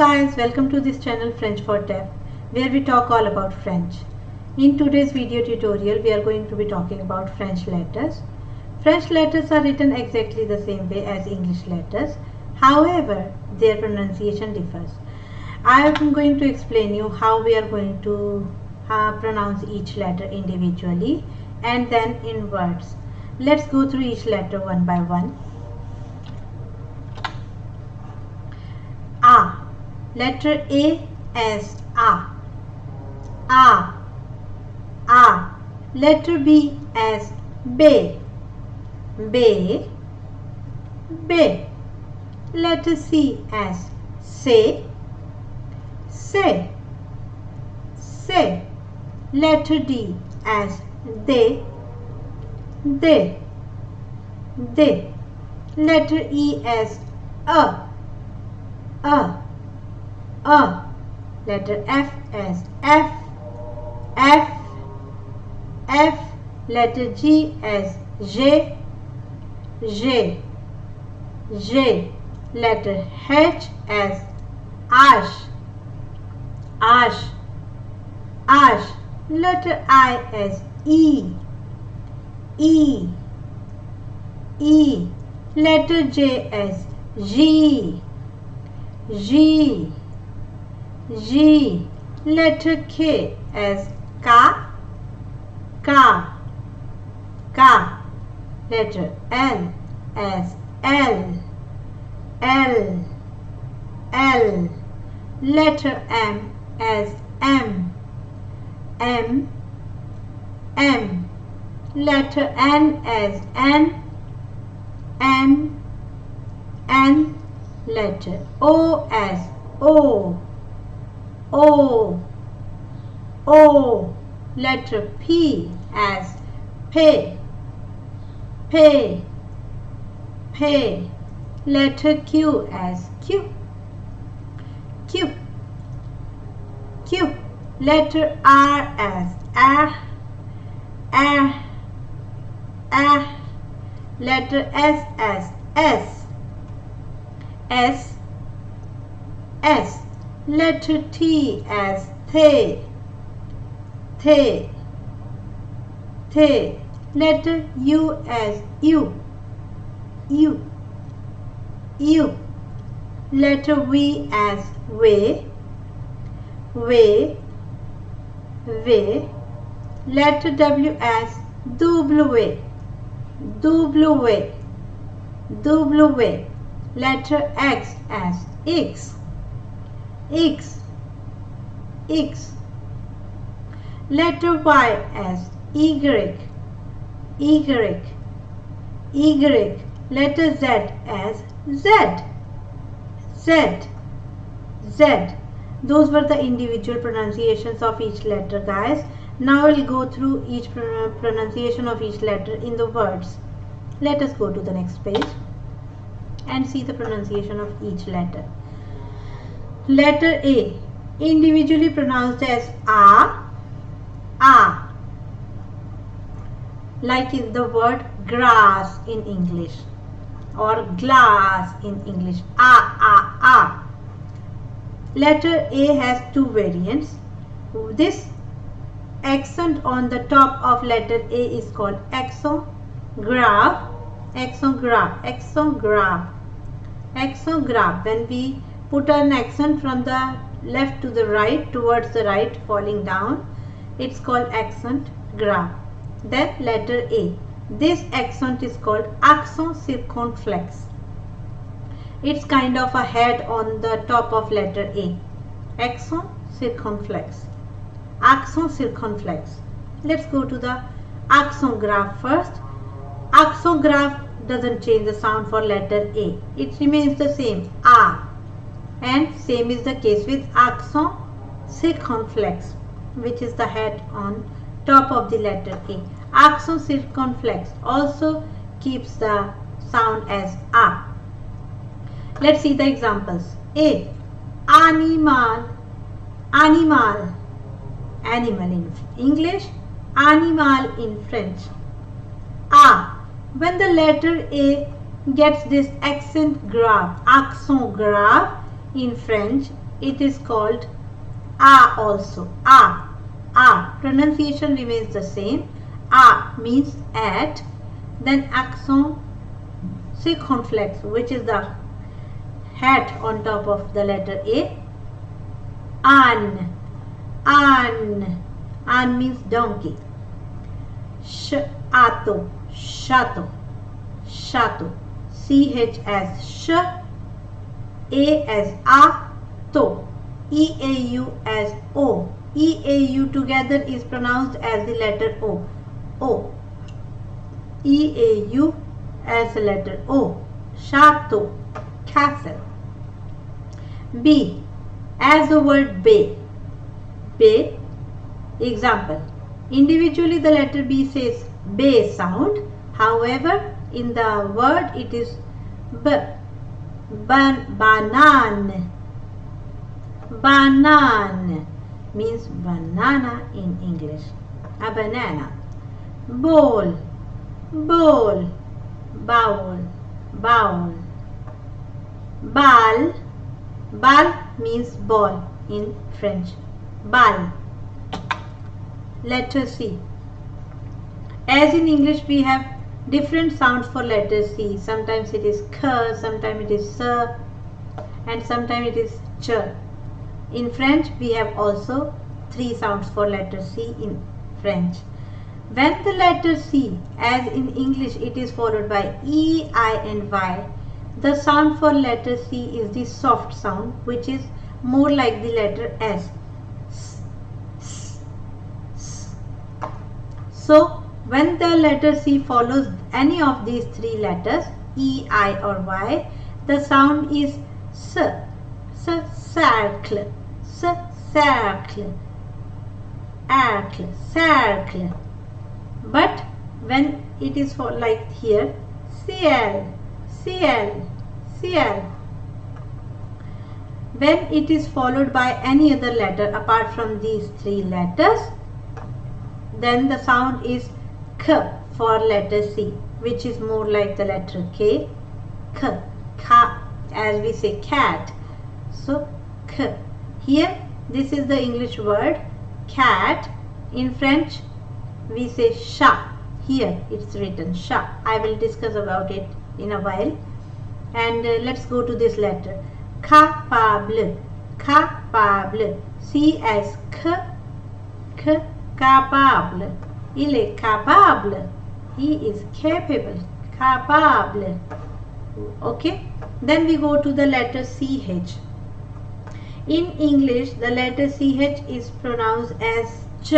guys, welcome to this channel French4tef, where we talk all about French. In today's video tutorial, we are going to be talking about French letters. French letters are written exactly the same way as English letters. However, their pronunciation differs. I am going to explain you how we are going to pronounce each letter individually and then in words. Let's go through each letter one by one. A. Letter A as A. A. A. Letter B as B. B. B. Letter C as C. C. C. Letter D as D. D. D. Letter E as A. Letter F as F. F. F. Letter G as J. J. J. Letter H as Ash. Ash. Ash. Letter I as E. E. E. Letter J as G. G. G. Letter K as K. K. K. Letter L as L. L. L. Letter M as M. M. M. Letter N as N. N. N. Letter O as O. O. O. Letter P as P. P. P. Letter Q as Q. Q. Q. Letter R as R. R. R. Letter S as S. S. S. Letter T as T. T. T. Letter U as U. U. U. Letter V as V. V. V. Letter W as W. W. W. Letter X as X. X. X. Letter Y as Y. Y. Y. Letter Z as Z. Z. Z. Those were the individual pronunciations of each letter, guys. Now we'll go through each pronunciation of each letter in the words. Let us go to the next page and see the pronunciation of each letter. Letter A, individually pronounced as A. A. Like in the word grass in English or glass in English. A. Letter A has two variants. This accent on the top of letter A is called accent grave. Accent grave. When we put an accent from the left to the right, towards the right, falling down, it's called accent grave. Then letter A. This accent is called accent circonflexe. It's kind of a head on the top of letter A. Accent circonflexe. Accent circonflexe. Let's go to the accent grave first. Accent grave doesn't change the sound for letter A. It remains the same, A. And same is the case with accent circonflexe, which is the head on top of the letter A. Accent circonflexe also keeps the sound as A. Let's see the examples. A. Animal. Animal. Animal in English. Animal in French. A. When the letter A gets this accent grave in French, it is called A also. A. A. Pronunciation remains the same. A means at. Then accent circumflex, which is the hat on top of the letter A. An. An. An means donkey. Shato. Shato. Shato. CH as sh. A as a. To. EAU as O. EAU together is pronounced as the letter O. O. EAU as the letter O. Chateau. Castle. B. As the word bay. Bay. Example. Individually the letter B says bay sound. However, in the word it is B. Banan. Banan means banana in English. A banana. Bowl. Bowl. Bowl. Bowl. Bal. Bal means ball in French. Bal. Letter C. As in English we have different sounds for letter C. Sometimes it is k, sometimes it is s, and sometimes it is ch. In French we have also 3 sounds for letter C in French. When the letter C, as in English it is followed by E, I and Y, the sound for letter C is the soft sound, which is more like the letter S. So when the letter C follows any of these 3 letters, E, I or Y, the sound is S. Cercle. Cercle. Cercle. Cercle. But when it is for like here, CL. CL. CL. When it is followed by any other letter apart from these 3 letters, then the sound is K for letter C, which is more like the letter K. K. Ka, as we say cat. So K. Here this is the English word cat. In French we say chat. Here it's written chat. I will discuss about it in a while. And let's go to this letter. Capable. Capable. C as K. K. Capable. Il est capable. He is capable. Capable. Okay. Then we go to the letter CH. In English, the letter CH is pronounced as ch.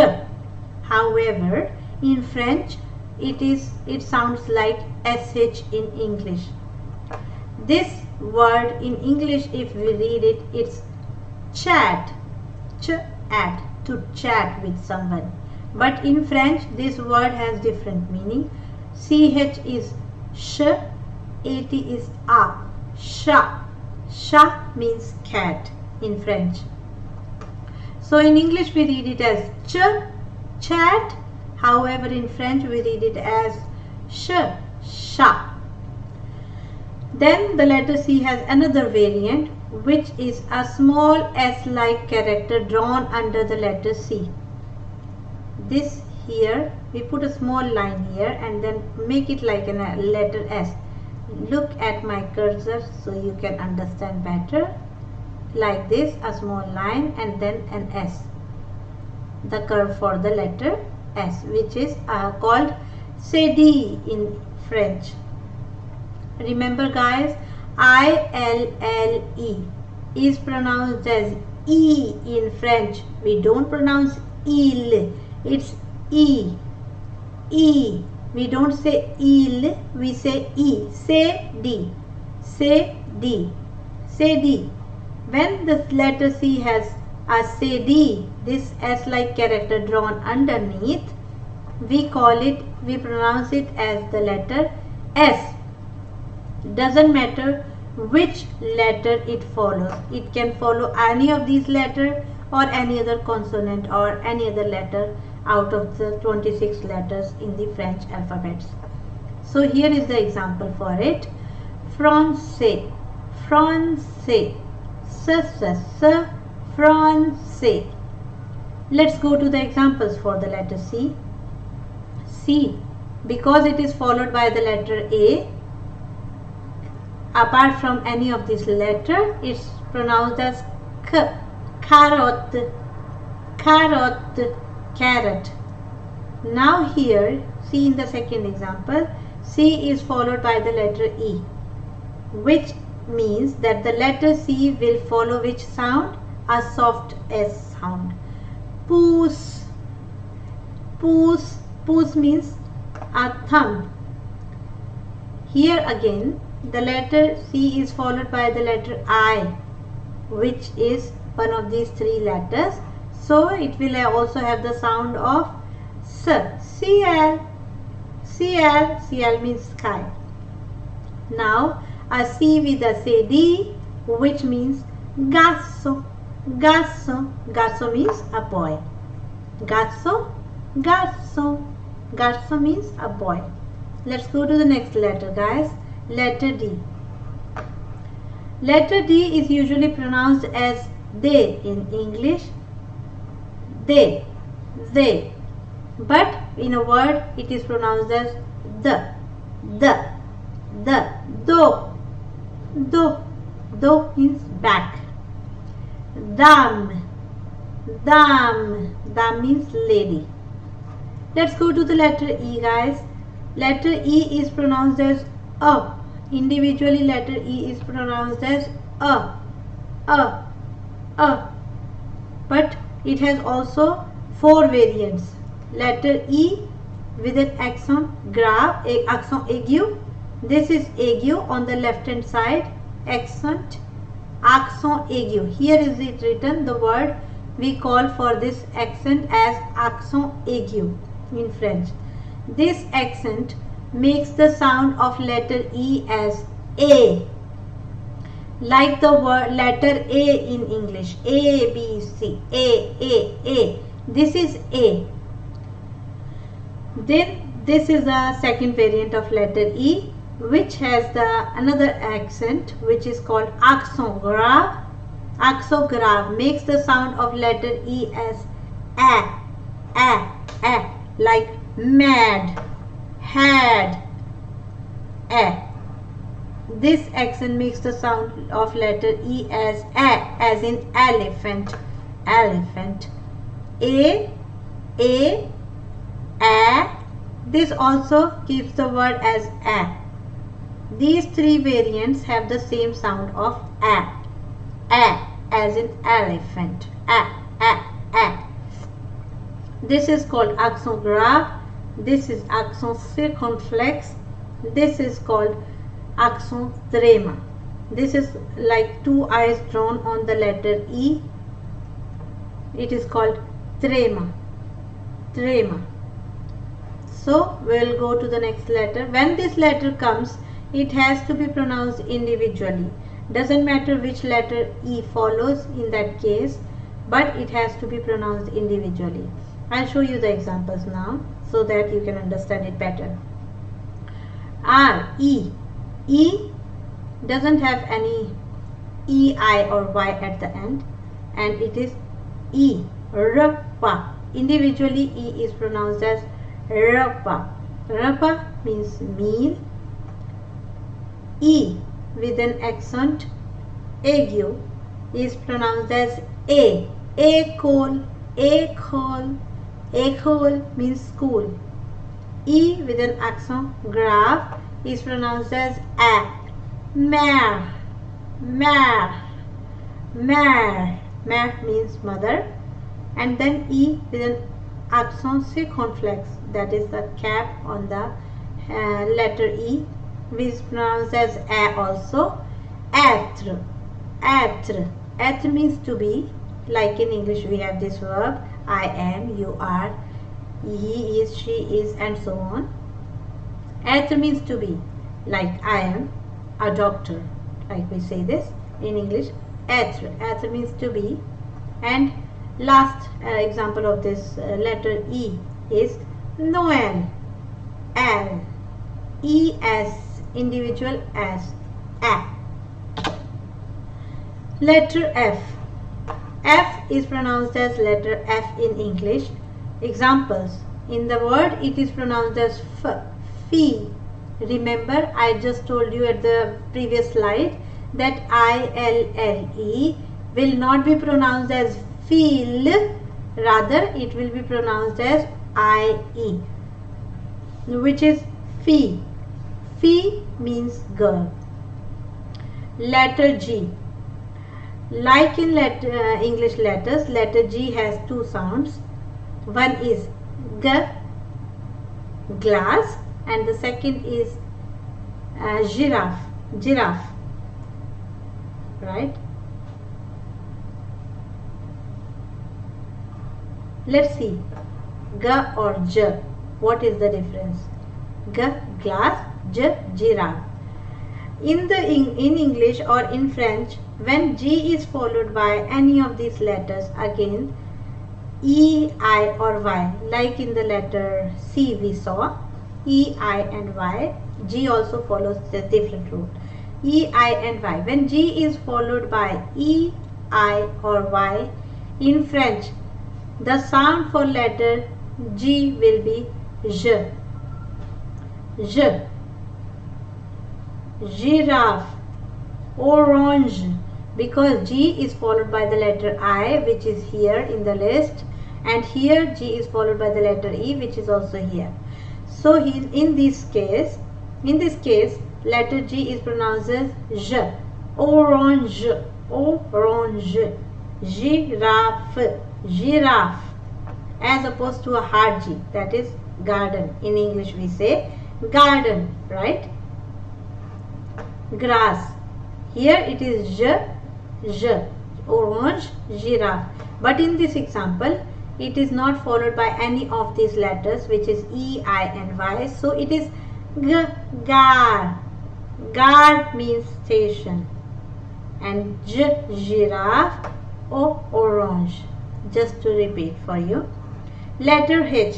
However, in French, it sounds like SH in English. This word in English, if we read it, it's chat. Chat. To chat with someone. But in French, this word has different meaning. CH is sh. AT is a. Sha. Sha means cat in French. So in English we read it as ch, chat. However, in French we read it as sh, sha. Then the letter C has another variant, which is a small S-like character drawn under the letter C. This here, we put a small line here and then make it like a letter S. Look at my cursor so you can understand better. Like this, a small line and then an S. The curve for the letter S, which is called CD in French. Remember guys, I-L-L-E is pronounced as E in French. We don't pronounce il. It's E. E. We don't say il. We say E. Say D. Say D. Say D. When the letter C has a say D, this S-like character drawn underneath, we pronounce it as the letter S. Doesn't matter which letter it follows. It can follow any of these letters or any other consonant or any other letter out of the 26 letters in the French alphabets. So here is the example for it. Français. Français. S, Français. Let's go to the examples for the letter C. C, because it is followed by the letter A, apart from any of these letters, it's pronounced as K. Carrot, carrot, carrot. Now here, see in the second example, C is followed by the letter E, which means that the letter C will follow which sound? A soft S sound. Pouce, pouce, pouce means a thumb. Here again, the letter C is followed by the letter I, which is one of these three letters. So it will also have the sound of S. CL, CL, CL means sky. Now a C with a CD, which means garçon, garçon, garçon means a boy. Garçon, garçon, garçon means a boy. Let's go to the next letter, guys. Letter D. Letter D is usually pronounced as they in English. They. But in a word, it is pronounced as the. Do means back. Dame means lady. Let's go to the letter E, guys. Letter E is pronounced as a. Individually, letter E is pronounced as a. But it has also four variants. Letter E with an accent grave, accent aigu. This is aigu on the left hand side. Accent aigu. Here is it written, the word we call for this accent as accent aigu in French. This accent makes the sound of letter E as A, like the word letter A in English. A, B, C, A. This is A. Then this is the second variant of letter E, which has the another accent which is called accent grave. Accent grave makes the sound of letter E as A, like mad, had, A. This accent makes the sound of letter E as A, as in elephant, elephant. A. This also keeps the word as A. These three variants have the same sound of A, as in elephant, A. This is called accent grave. This is accent circonflex. This is called accent trema. This is like two eyes drawn on the letter E. It is called trema. So we will go to the next letter. When this letter comes, it has to be pronounced individually. Doesn't matter which letter E follows in that case, but it has to be pronounced individually. I'll show you the examples now so that you can understand it better. R, E. E doesn't have any E, I or Y at the end, and it is E. Rpa. Individually, E is pronounced as Rpa. Rpa means meal. E with an accent aigu is pronounced as A. École. École means school. E with an accent grave is pronounced as A. Mère. Mère means mother. And then E with an accent circonflex, that is the cap on the letter E, which is pronounced as A also. Être. Être means to be. Like in English we have this verb I am, you are, he is, she is, and so on. Être means to be. Like I am a doctor, like we say this in English. Être means to be. And last example of this letter E is Noel. L. E as individual as A. Letter F. F is pronounced as letter F in English. Examples. In the word it is pronounced as F, fee. Remember, I just told you at the previous slide that I-L-L-E will not be pronounced as feel, rather it will be pronounced as I-E, which is fee. Fee means girl. Letter G. Like in English letters, letter G has two sounds. One is G, glass, and the second is giraffe, giraffe, right? Let's see, G or J, what is the difference? G, glass, J, giraffe. In English or in French, when G is followed by any of these letters, again E, I or Y, like in the letter C we saw, E, I and Y. G also follows the different route. E, I and Y. When G is followed by E, I or Y, in French, the sound for letter G will be J. J. Giraffe, orange, because G is followed by the letter I, which is here in the list, and here G is followed by the letter E, which is also here. So in this case, letter G is pronounced as J. Orange, orange. Giraffe, giraffe, as opposed to a hard G, that is garden. In English we say garden, right? Grass, here it is J, J, orange, giraffe. But in this example, it is not followed by any of these letters, which is E, I and Y. So it is G, gar. Gar means station. And J, giraffe, O, orange. Just to repeat for you. Letter H.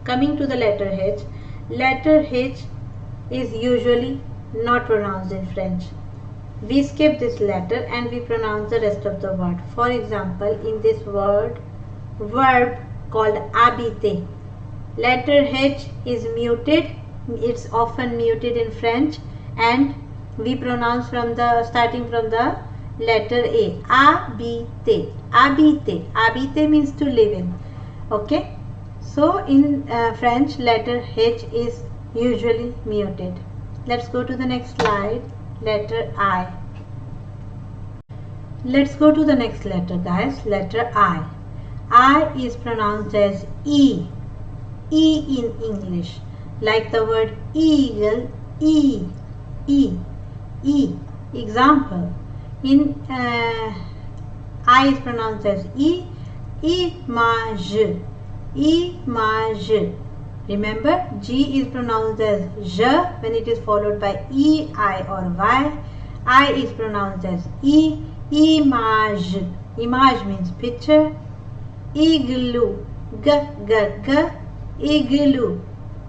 Coming to the letter H. Letter H is usually not pronounced in French. We skip this letter and we pronounce the rest of the word. For example, in this verb called habiter, letter H is muted. It's often muted in French, and we pronounce starting from the letter A. Habiter, habiter, habiter means to live in. Okay, so in French, letter H is usually muted. Let's go to the next slide. Letter I. Let's go to the next letter, guys. Letter I. I is pronounced as E. E in English. Like the word eagle, E. E. E. Example. In I is pronounced as E. Image. Image. Remember, G is pronounced as J when it is followed by E, I or Y. I is pronounced as E. Image. Image means picture. Igloo. G, G, G. Igloo.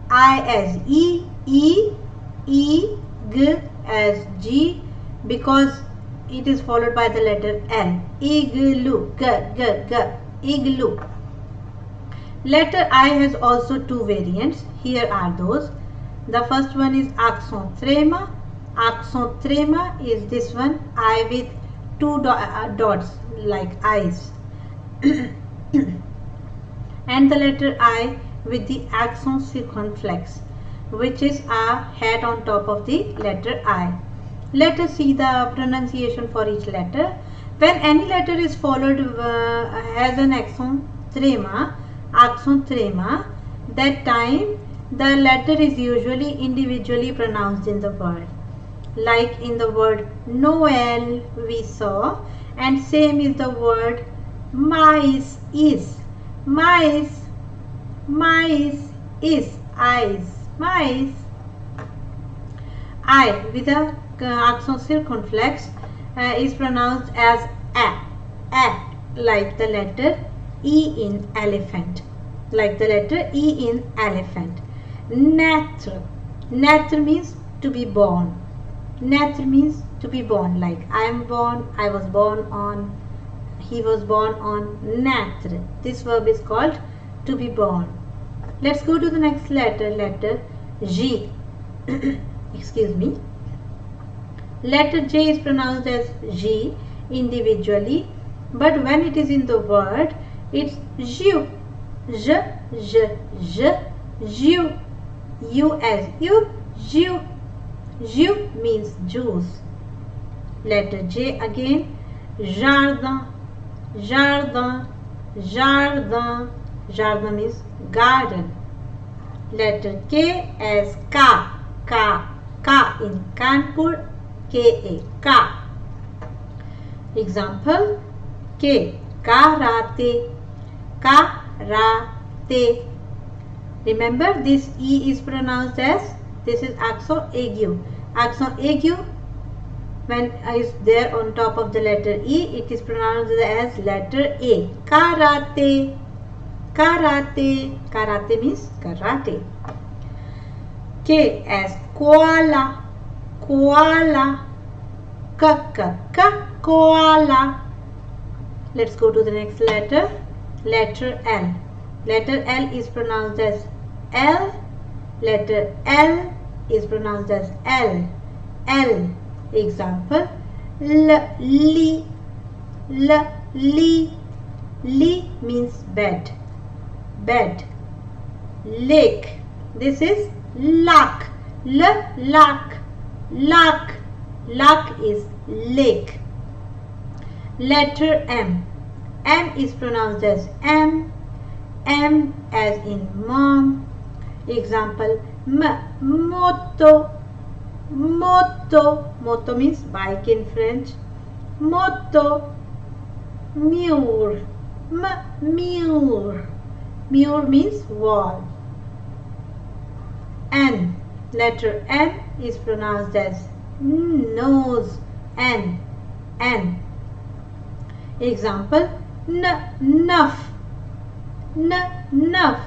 I as E. E. E. G as G, because it is followed by the letter L. Igloo. G, G, G. Igloo. Letter I has also two variants. Here are those. The first one is accent trema. Accent trema is this one, I with two dots like eyes. And the letter I with the accent circumflex, which is a hat on top of the letter I. Let us see the pronunciation for each letter. When any letter is followed has an accent trema, that time the letter is usually individually pronounced in the word. Like in the word Noel we saw, and same is the word mice is. Mice, mice is, eyes, mice. I with a accent circumflex is pronounced as a, like the letter E in elephant, like the letter E in elephant. Naître, naître means to be born. Naître means to be born, like I am born, I was born on, He was born on naître. This verb is called to be born. Let's go to the next letter, letter J. Excuse me. Letter J is pronounced as J individually, but when it is in the word, it's J. J, J, J, J. U as you, J. J means juice. Letter J again. Jardin, jardin, jardin. Jardin means garden. Letter K as Ka, Ka, Ka in Kanpur, K-A, Ka. Example, K, karate, karate. Remember, this E is pronounced as, this is accent aigu. Accent aigu, when is there on top of the letter E, it is pronounced as letter A. Karate, karate. Karate means karate. K as koala, koala. Koala. Let's go to the next letter. Letter L. Letter L is pronounced as L. Letter L is pronounced as L. L. Example, li. Li means bed. Bed. Lake. This is luck. Luck. Luck. Luck is lake. Letter M. M is pronounced as M. M as in mom. Example, moto. Moto. Moto means bike in French. Moto. Mur. Mur. Mur means wall. N. Letter N is pronounced as nose. N. N. Example, nuff. Nuff.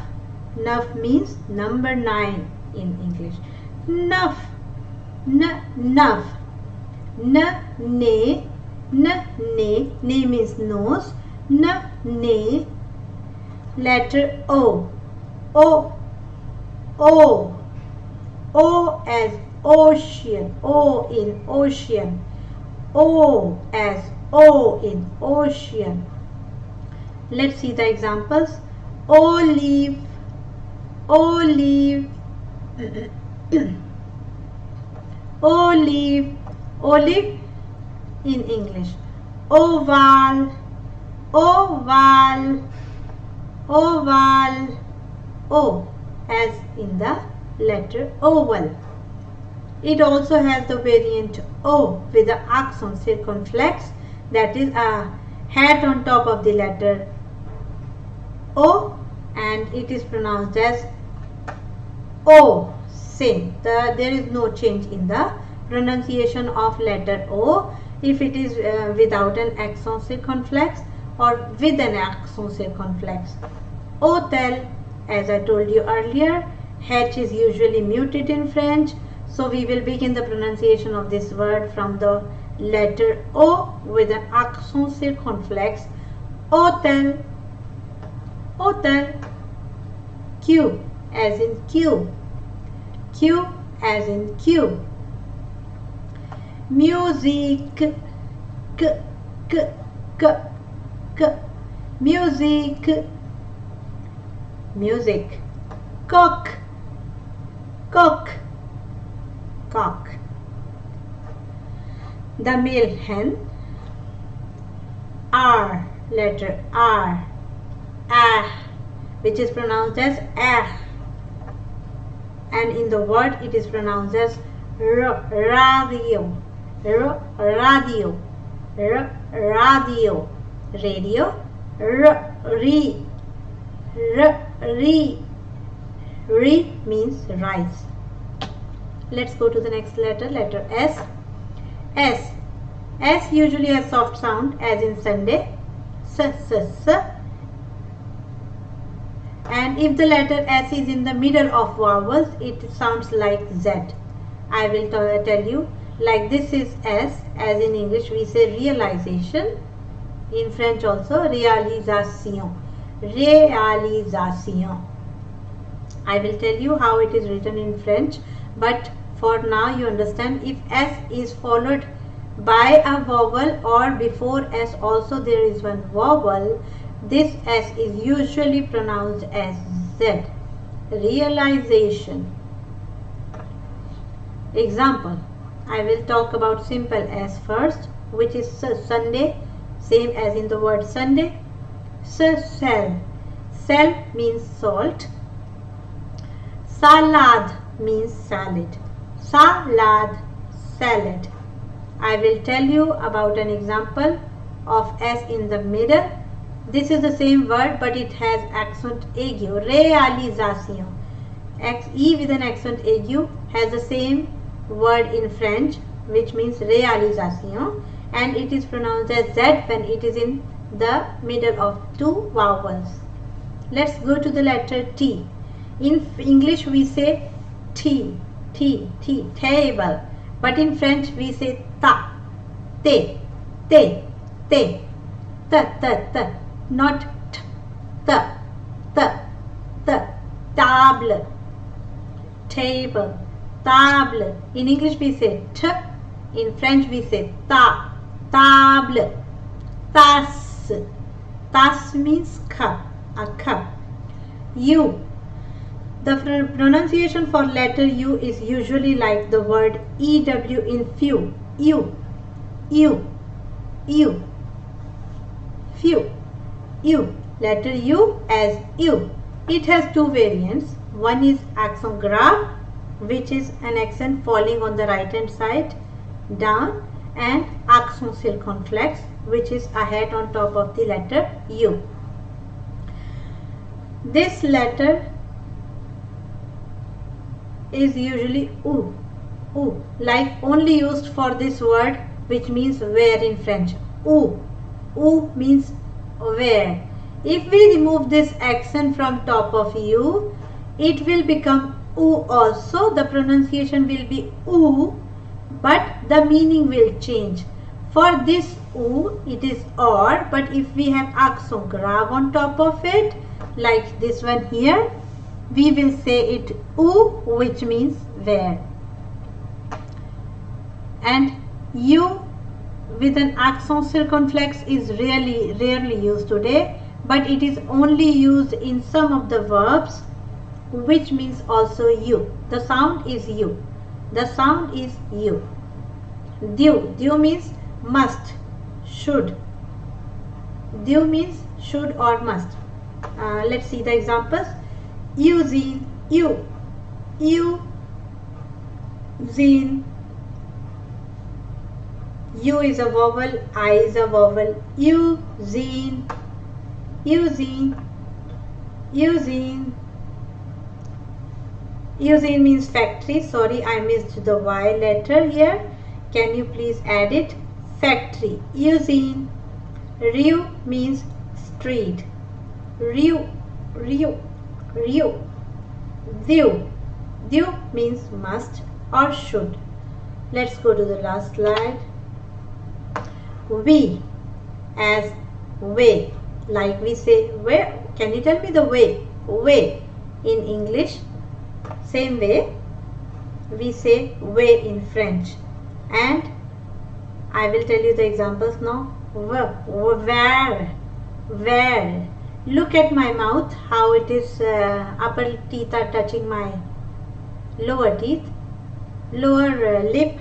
Nuff means number 9 in English. Nuff. Nuff. Ne. Ne means nose. Ne. Letter O. O as ocean. O in ocean. O as O in ocean. Let's see the examples. Olive. Olive. Olive. Olive in English. Oval. Oval. Oval. O as in the letter oval. It also has the variant O with the accent circumflex, that is a hat on top of the letter O, and it is pronounced as O. Same. There is no change in the pronunciation of letter O if it is without an accent circumflex or with an accent circumflex. Hotel, as I told you earlier, H is usually muted in French, so we will begin the pronunciation of this word from the letter O with an accent circumflex. Hotel. Hotel. Q as in Q. Q as in Q. Music. K. Music. Music. Cock. Cock. The male hen. R, letter R, which is pronounced as and in the word it is pronounced as radio. Radio. Radio. Re means rice. Let's go to the next letter, letter S. S usually has soft sound as in Sunday. S. And if the letter S is in the middle of vowels, it sounds like Z. I will tell you, like this is S, as in English we say realization. In French also, réalisation. Réalisation. I will tell you how it is written in French, but for now you understand, if S is followed by a vowel or before S also there is one vowel, this S is usually pronounced as Z. Realization. Example, I will talk about simple S first, which is Sunday, same as in the word Sunday. Sel. Sel means salt. Salad means salad. Salad, salad. I will tell you about an example of S in the middle. This is the same word but it has accent aigu. Réalisation. E with an accent aigu has the same word in French, which means réalisation, and it is pronounced as Z when it is in the middle of two vowels. Let's go to the letter T. In English we say T, table, but in French we say ta, te, not t, table, table, table. In English we say t, in French we say ta, table, tasse. Tasse means cup, a cup. U. The pronunciation for letter U is usually like the word EW in few. U. Few. U. Letter U as U. It has two variants. One is accent grave, which is an accent falling on the right hand side down, and accent circonflexe, which is a head on top of the letter U. This letter is usually U, like only used for this word, which means where in French. U means where. If we remove this accent from top of U, it will become U also. The pronunciation will be U, but the meaning will change. For this U, it is or, but if we have accent grave on top of it, like this one here, we will say it U, which means where. And U with an accent circumflex is rarely used today, but it is only used in some of the verbs, which means also U. The sound is U. The sound is U. Due means must, should. Due means should or must. Let's see the examples. Using, using. U is a vowel, I is a vowel. Using. Using means factory. Sorry, I missed the Y letter here. Can you please add it? Factory. Using. Rue means street. Rue. Due means must or should. Let's go to the last slide. We as way, like we say where. Can you tell me the way? Way in English. Same way we say way in French. And I will tell you the examples now. Where. Look at my mouth, how it is upper teeth are touching my lower teeth. Lower lip.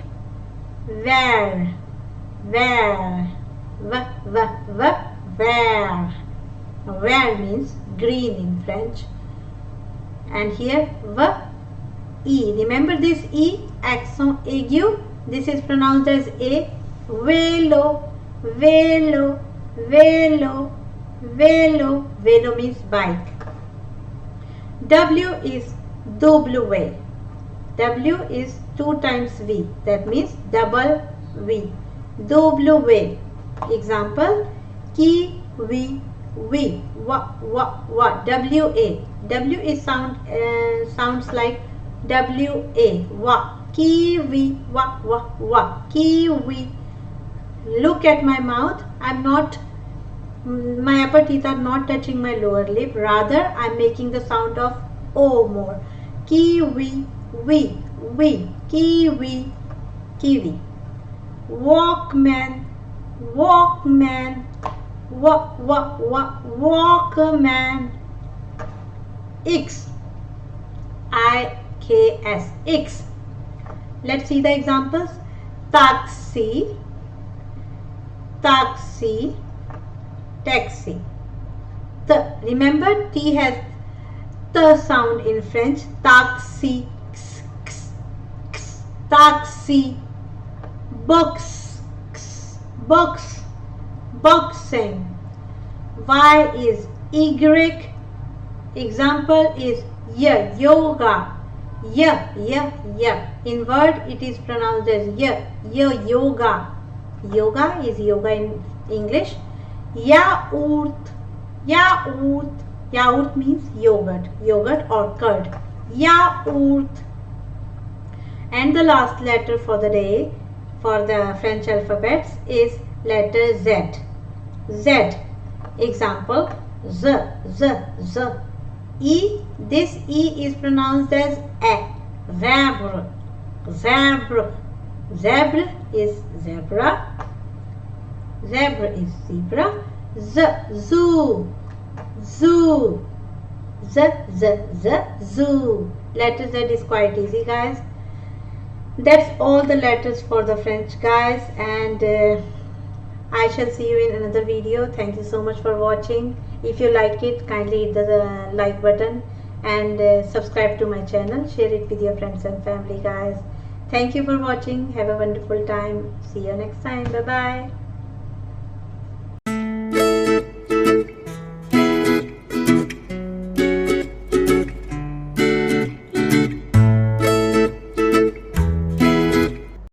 Where. Where means green in French. And here E. Remember this E, accent aigu. This is pronounced as A. Vélo means bike. W is W. W is 2 times V. That means double V. W. Example, kiwi. What? W-A. W is sounds like W-A. Wa. Kiwi. Wa. Kiwi. Look at my mouth. I'm not My upper teeth are not touching my lower lip. Rather, I'm making the sound of O more. Kiwi, we, kiwi, kiwi. Walkman, walkman, walkman. X, IKS, X. Let's see the examples. Taxi, taxi, taxi. Remember, T has the sound in French. Taxi, taxi. Box, box, boxing. Y is Y. Example is yoga. In word it is pronounced as yoga. Yoga is yoga in English. Yaourt, yaourt. Yaourt means yogurt or curd. Yaourt. And the last letter for the day for the French alphabets is letter Z. Z. Example, z. E. This E is pronounced as a. Zebra. Zebra is zebra. Zebra is zebra. Zoo. Z. Zoo. Letter Z is quite easy, guys. That's all the letters for the French, guys, and I shall see you in another video. Thank you so much for watching. If you like it, kindly hit the like button and subscribe to my channel. Share it with your friends and family, guys. Thank you for watching. Have a wonderful time. See you next time. Bye bye.